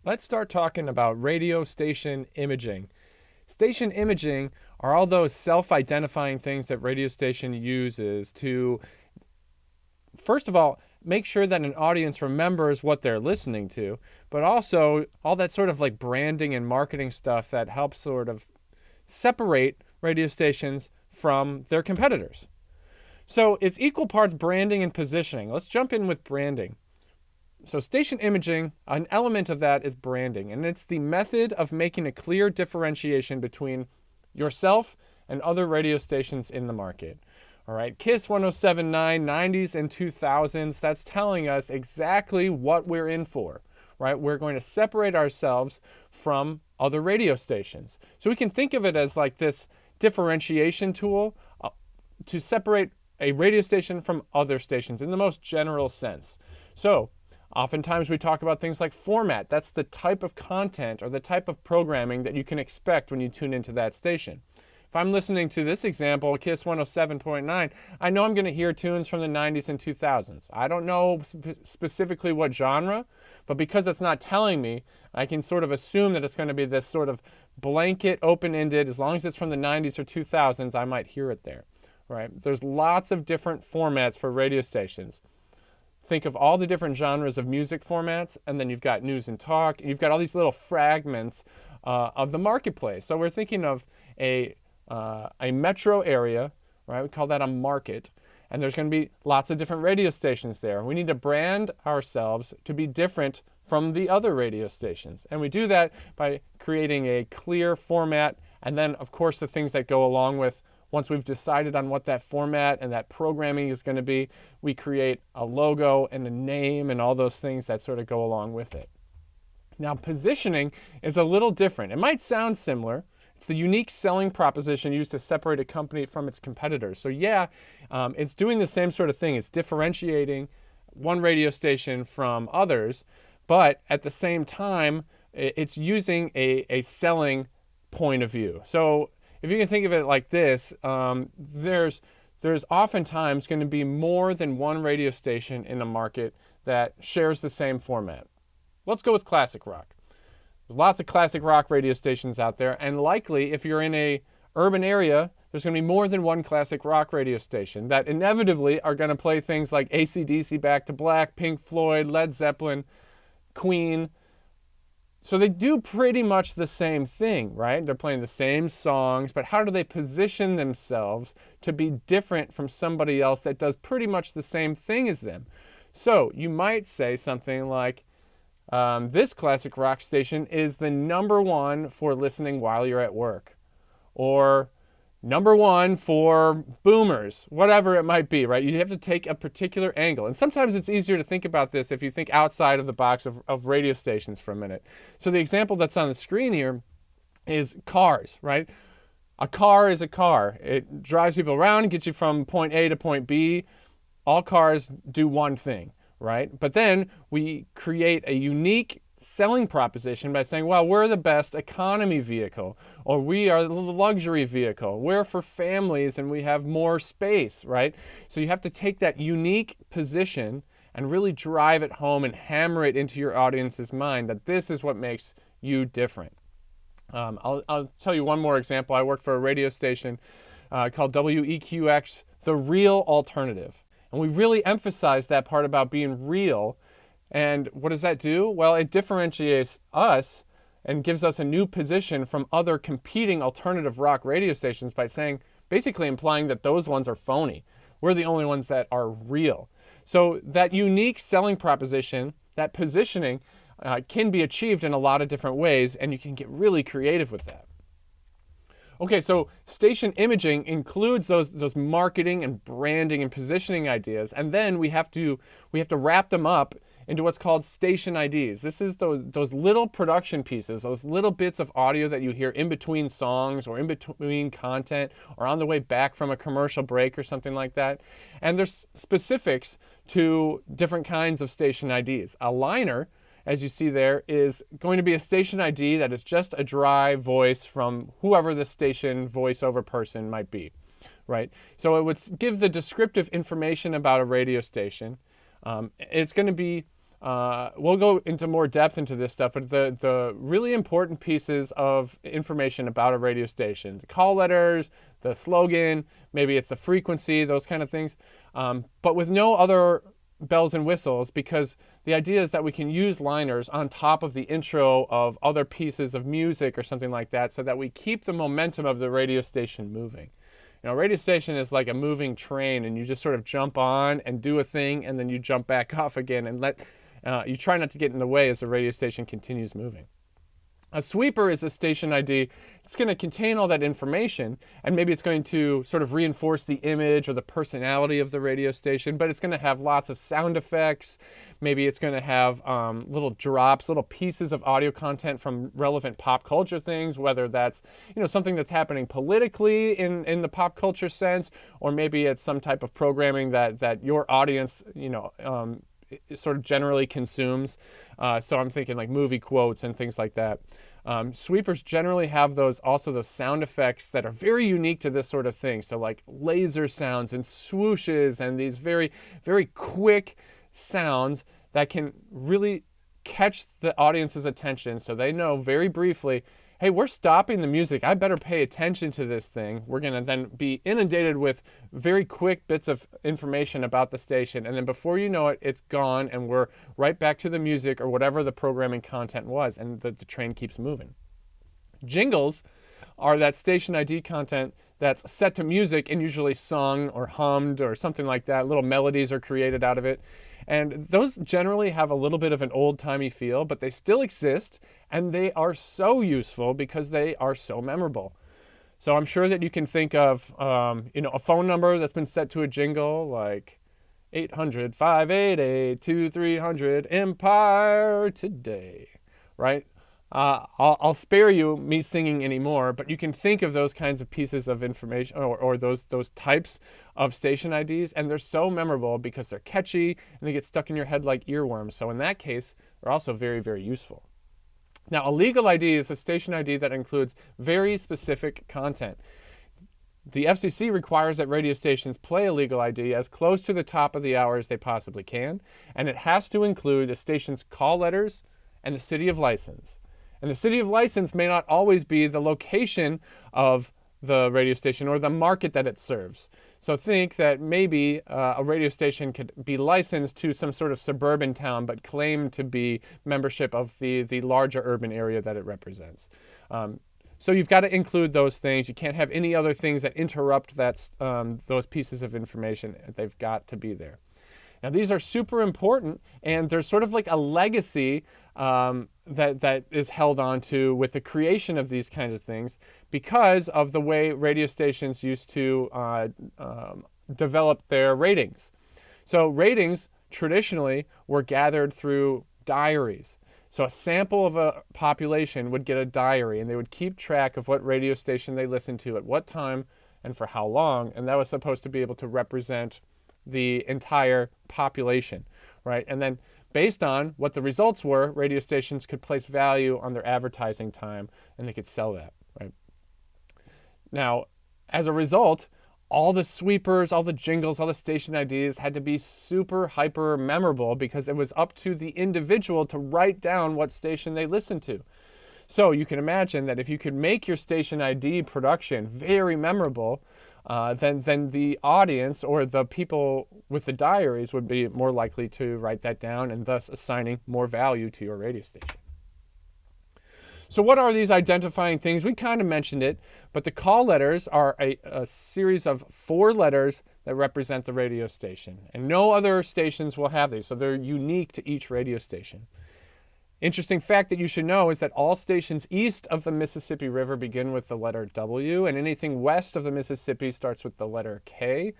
Let's start talking about radio station imaging. Station imaging are all those self-identifying things that radio station uses to, first of all, make sure that an audience remembers what they're listening to, but also all that sort of like branding and marketing stuff that helps sort of separate radio stations from their competitors. So it's equal parts branding and positioning. Let's jump in with branding. So station imaging, an element of that is branding, and it's the method of making a clear differentiation between yourself and other radio stations in the market. All right, KISS 107.9, 90s and 2000s, that's telling us exactly what we're in for, right? We're going to separate ourselves from other radio stations. So we can think of it as like this differentiation tool to separate a radio station from other stations in the most general sense. So oftentimes we talk about things like format. That's the type of content or the type of programming that you can expect when you tune into that station. If I'm listening to this example, KISS 107.9, I know I'm going to hear tunes from the 90s and 2000s. I don't know specifically what genre, but because it's not telling me, I can sort of assume that it's going to be this sort of blanket, open-ended, as long as it's from the 90s or 2000s, I might hear it there. Right? There's lots of different formats for radio stations. Think of all the different genres of music formats, and then you've got news and talk, and you've got all these little fragments of the marketplace. So we're thinking of a metro area, right? We call that a market, and there's going to be lots of different radio stations there. We need to brand ourselves to be different from the other radio stations, and we do that by creating a clear format, and then, of course, the things that go along with. Once we've decided on what that format and that programming is going to be, we create a logo and a name and all those things that sort of go along with it. Now, positioning is a little different. It might sound similar. It's the unique selling proposition used to separate a company from its competitors. So yeah, it's doing the same sort of thing. It's differentiating one radio station from others, but at the same time, it's using a selling point of view. So if you can think of it like this, there's oftentimes going to be more than one radio station in a market that shares the same format. Let's go with classic rock. There's lots of classic rock radio stations out there, and likely if you're in a urban area, there's going to be more than one classic rock radio station that inevitably are going to play things like AC/DC, Back to Black, Pink Floyd, Led Zeppelin, Queen. So they do pretty much the same thing, right? They're playing the same songs, but how do they position themselves to be different from somebody else that does pretty much the same thing as them? So you might say something like, this classic rock station is the number one for listening while you're at work, or number one for boomers, whatever it might be, right? You have to take a particular angle. And sometimes it's easier to think about this if you think outside of the box of radio stations for a minute. So the example that's on the screen here is cars, right? A car is a car. It drives people around and gets you from point A to point B. All cars do one thing, right? But then we create a unique selling proposition by saying, well, we're the best economy vehicle, or we are the luxury vehicle. We're for families and we have more space, right? So you have to take that unique position and really drive it home and hammer it into your audience's mind that this is what makes you different. I'll tell you one more example. I work for a radio station called WEQX, The Real Alternative. And we really emphasize that part about being real. And what does that do? Well, it differentiates us and gives us a new position from other competing alternative rock radio stations by saying, basically implying that those ones are phony. We're the only ones that are real. So that unique selling proposition, that positioning, can be achieved in a lot of different ways, and you can get really creative with that. Okay, so station imaging includes those marketing and branding and positioning ideas, and then we have to wrap them up into what's called station IDs. This is those little production pieces, those little bits of audio that you hear in between songs or in between content or on the way back from a commercial break or something like that. And there's specifics to different kinds of station IDs. A liner, as you see there, is going to be a station ID that is just a dry voice from whoever the station voiceover person might be, right? So it would give the descriptive information about a radio station. It's going to be we'll go into more depth into this stuff, but the really important pieces of information about a radio station, the call letters, the slogan, maybe it's the frequency, those kind of things, but with no other bells and whistles, because the idea is that we can use liners on top of the intro of other pieces of music or something like that, so that we keep the momentum of the radio station moving. A radio station is like a moving train, and you just sort of jump on and do a thing, and then you jump back off again, and you try not to get in the way as the radio station continues moving. A sweeper is a station ID. It's going to contain all that information, and maybe it's going to sort of reinforce the image or the personality of the radio station, but it's going to have lots of sound effects. Maybe it's going to have little drops, little pieces of audio content from relevant pop culture things, whether that's something that's happening politically in the pop culture sense, or maybe it's some type of programming that your audience sort of generally consumes. So I'm thinking like movie quotes and things like that. Sweepers generally have those sound effects that are very unique to this sort of thing. So like laser sounds and swooshes and these very, very quick sounds that can really catch the audience's attention, so they know very briefly, hey, we're stopping the music. I better pay attention to this thing. We're going to then be inundated with very quick bits of information about the station. And then before you know it, it's gone, and we're right back to the music or whatever the programming content was, and the train keeps moving. Jingles are that station ID content that's set to music and usually sung or hummed or something like that. Little melodies are created out of it. And those generally have a little bit of an old-timey feel, but they still exist, and they are so useful because they are so memorable. So I'm sure that you can think of a phone number that's been set to a jingle, like 800-588-2300 Empire Today, right? I'll spare you me singing anymore, but you can think of those kinds of pieces of information or those types of station IDs, and they're so memorable because they're catchy and they get stuck in your head like earworms. So in that case, they're also very, very useful. Now, a legal ID is a station ID that includes very specific content. The FCC requires that radio stations play a legal ID as close to the top of the hour as they possibly can, and it has to include the station's call letters and the city of license. And the city of license may not always be the location of the radio station or the market that it serves. So think that maybe a radio station could be licensed to some sort of suburban town but claim to be membership of the larger urban area that it represents. So you've got to include those things. You can't have any other things that interrupt those pieces of information. They've got to be there. Now, these are super important, and there's sort of like a legacy that is held on to with the creation of these kinds of things because of the way radio stations used to develop their ratings. So ratings traditionally were gathered through diaries. So a sample of a population would get a diary, and they would keep track of what radio station they listened to at what time and for how long, and that was supposed to be able to represent the entire population, right? And then based on what the results were, radio stations could place value on their advertising time, and they could sell that, right? Now, as a result, all the sweepers, all the jingles, all the station IDs had to be super hyper memorable because it was up to the individual to write down what station they listened to. So you can imagine that if you could make your station ID production very memorable, then the audience or the people with the diaries would be more likely to write that down and thus assigning more value to your radio station. So what are these identifying things? We kind of mentioned it, but the call letters are a series of 4 letters that represent the radio station. And no other stations will have these, so they're unique to each radio station. Interesting fact that you should know is that all stations east of the Mississippi River begin with the letter W, and anything west of the Mississippi starts with the letter K.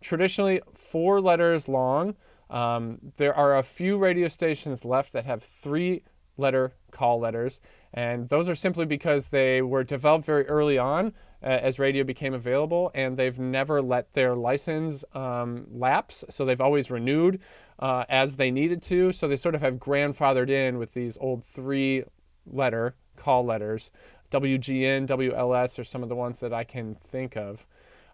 Traditionally 4 letters long. There are a few radio stations left that have 3-letter call letters, and those are simply because they were developed very early on as radio became available, and they've never let their license lapse, so they've always renewed as they needed to, so they sort of have grandfathered in with these old 3-letter call letters. WGN, WLS are some of the ones that I can think of.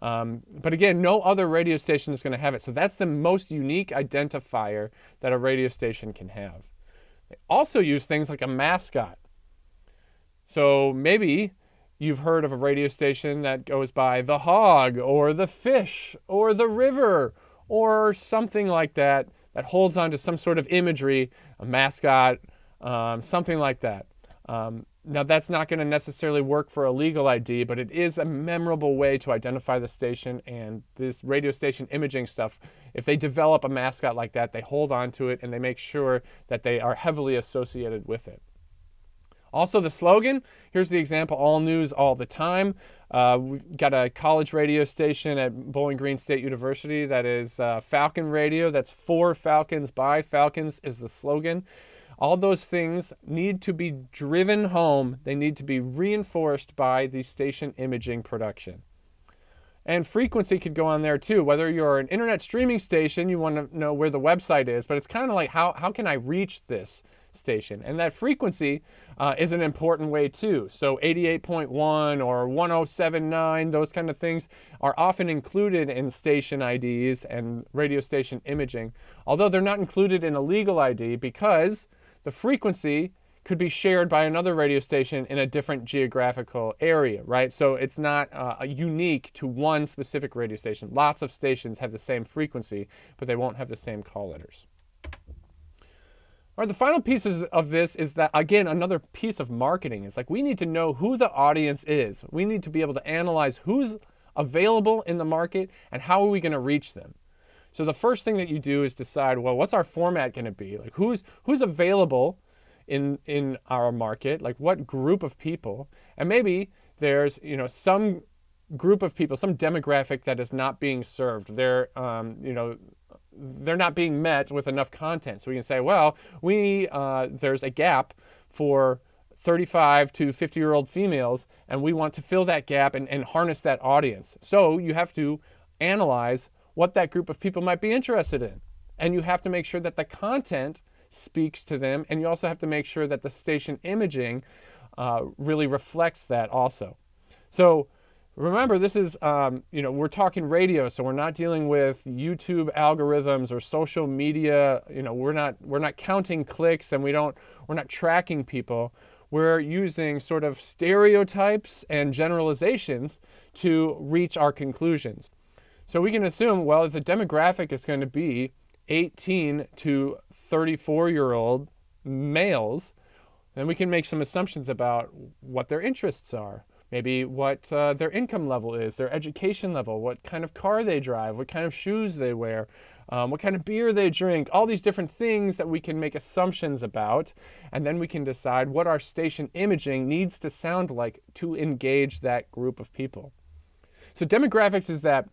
But again, no other radio station is going to have it. So that's the most unique identifier that a radio station can have. They also use things like a mascot. So maybe you've heard of a radio station that goes by the hog or the fish or the river or something like that, that holds on to some sort of imagery, a mascot, something like that. Now, that's not going to necessarily work for a legal ID, but it is a memorable way to identify the station. And this radio station imaging stuff, if they develop a mascot like that, they hold on to it and they make sure that they are heavily associated with it. Also, the slogan, here's the example, all news all the time. We've got a college radio station at Bowling Green State University that is Falcon Radio. That's for Falcons, by Falcons is the slogan. All those things need to be driven home. They need to be reinforced by the station imaging production. And frequency could go on there too. Whether you're an internet streaming station, you want to know where the website is, but it's kind of like how can I reach this station? And that frequency is an important way too. So 88.1 or 1079, those kind of things are often included in station IDs and radio station imaging, although they're not included in a legal ID because the frequency could be shared by another radio station in a different geographical area, right? So it's not unique to one specific radio station. Lots of stations have the same frequency, but they won't have the same call letters. All right, the final piece of this is that, again, another piece of marketing. It's like we need to know who the audience is. We need to be able to analyze who's available in the market and how are we going to reach them. So the first thing that you do is decide, well, what's our format going to be? Like who's available in our market? Like what group of people? And maybe there's some group of people, some demographic that is not being served. They're not being met with enough content. So we can say, well, there's a gap for 35 to 50-year-old females, and we want to fill that gap and harness that audience. So you have to analyze what that group of people might be interested in. And you have to make sure that the content speaks to them, and you also have to make sure that the station imaging really reflects that also. So remember, this is, we're talking radio, so we're not dealing with YouTube algorithms or social media. We're not counting clicks, and we're not tracking people. We're using sort of stereotypes and generalizations to reach our conclusions. So we can assume, well, if the demographic is going to be 18 to 34-year-old males, then we can make some assumptions about what their interests are. Maybe what their income level is, their education level, what kind of car they drive, what kind of shoes they wear, what kind of beer they drink, all these different things that we can make assumptions about, and then we can decide what our station imaging needs to sound like to engage that group of people. So demographics is that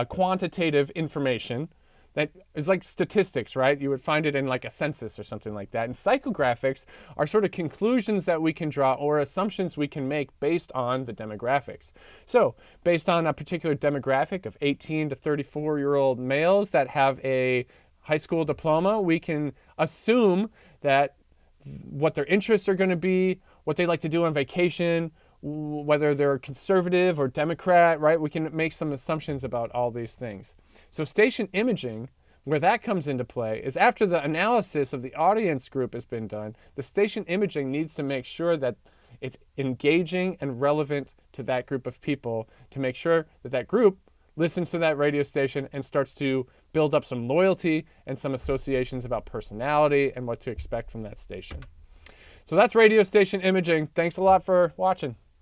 quantitative information that is like statistics, right? You would find it in like a census or something like that. And psychographics are sort of conclusions that we can draw or assumptions we can make based on the demographics. So based on a particular demographic of 18 to 34-year-old males that have a high school diploma, we can assume that what their interests are going to be, what they like to do on vacation, whether they're conservative or Democrat, right? We can make some assumptions about all these things. So station imaging, where that comes into play, is after the analysis of the audience group has been done, the station imaging needs to make sure that it's engaging and relevant to that group of people to make sure that that group listens to that radio station and starts to build up some loyalty and some associations about personality and what to expect from that station. So that's radio station imaging. Thanks a lot for watching.